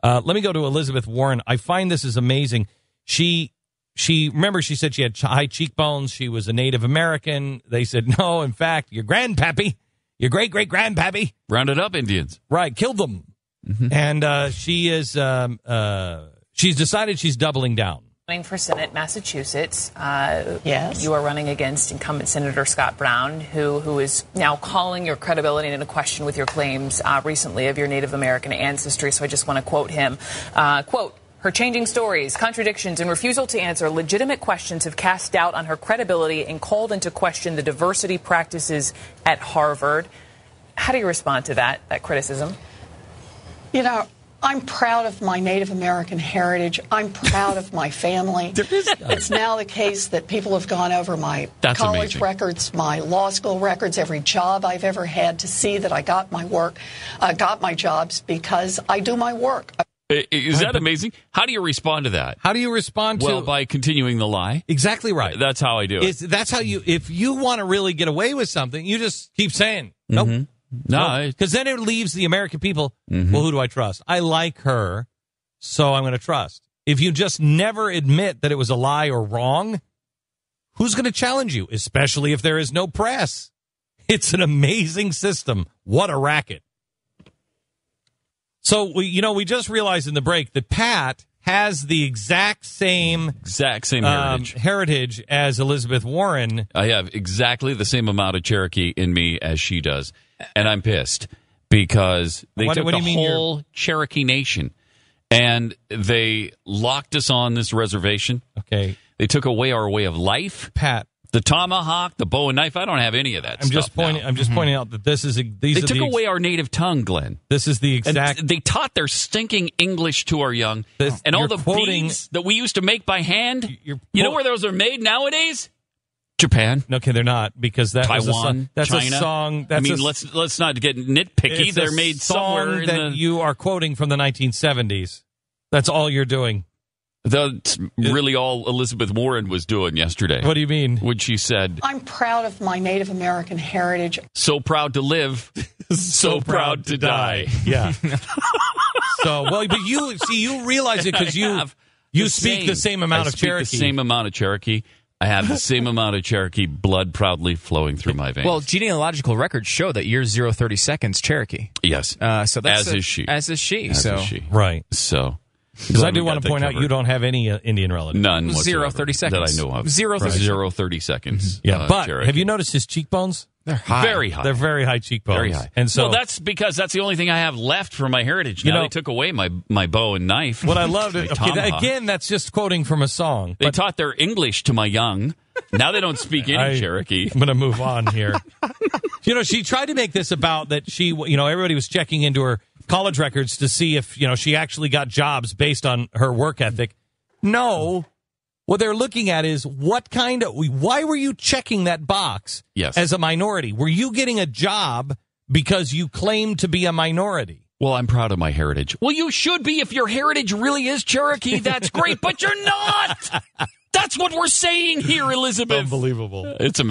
Let me go to Elizabeth Warren. I find this is amazing. She remember, she said she had high cheekbones. She was a Native American. They said, no, in fact, your grandpappy, your great-great-grandpappy. Rounded up Indians. Right, killed them. Mm-hmm. And she's decided she's doubling down. Running for Senate, Massachusetts. Yes. You are running against incumbent Senator Scott Brown, who is now calling your credibility into question with your claims recently of your Native American ancestry. So I just want to quote him. Quote, her changing stories, contradictions, and refusal to answer legitimate questions have cast doubt on her credibility and called into question the diversity practices at Harvard. How do you respond to that criticism? You know, I'm proud of my Native American heritage. I'm proud of my family. It's now the case that people have gone over my college records, my law school records, every job I've ever had to see that I got my work, got my jobs because I do my work. Is that amazing? How do you respond to that? How do you respond to? Well, by continuing the lie. Exactly right. That's how I do it. That's how you, if you want to really get away with something, you just keep saying, nope. Mm-hmm. No, because then it leaves the American people, well, who do I trust? I like her, so I'm going to trust. If you just never admit that it was a lie or wrong, who's going to challenge you, especially if there is no press? It's an amazing system. What a racket. So, we just realized in the break that Pat has the exact same heritage as Elizabeth Warren. I have exactly the same amount of Cherokee in me as she does. And I'm pissed because they took the whole Cherokee Nation and they locked us on this reservation. Okay. They took away our way of life. Pat. The tomahawk, the bow and knife, I don't have any of that I'm just pointing out that they took away our native tongue, Glenn. This is the exact... And they taught their stinking English to our young. And all the beads that we used to make by hand, you know where those are made nowadays? Japan. Okay, they're not, because that Taiwan, that's China. A song. Let's not get nitpicky. They're made somewhere that you are quoting from the 1970s. That's all you're doing. That's really all Elizabeth Warren was doing yesterday. What do you mean? When she said, I'm proud of my Native American heritage. So proud to live, so proud to die. Yeah. But you realize it because you speak the same amount of Cherokee. The same amount of Cherokee. I have the same amount of Cherokee blood proudly flowing through my veins. Well, genealogical records show that you're 030 seconds Cherokee. Yes. So that's as is she. As is she. As is she. Right. So. Because I do want to point out you don't have any Indian relatives. None whatsoever. 030 seconds. That I know of. 030 seconds. Yeah, but Cherokee. Have you noticed his cheekbones? They're high. Very high. They're very high cheekbones. Very high. And so, well, that's because that's the only thing I have left from my heritage. Now they took away my bow and knife. What I loved it. Okay, again, that's just quoting from a song. They taught their English to my young. Now they don't speak any Cherokee. I'm going to move on here. She tried to make this about that she, everybody was checking into her college records to see if, she actually got jobs based on her work ethic. No. What they're looking at is why were you checking that box as a minority? Were you getting a job because you claim to be a minority? Well, I'm proud of my heritage. Well, you should be if your heritage really is Cherokee. That's great, but you're not. That's what we're saying here, Elizabeth. Unbelievable. It's amazing.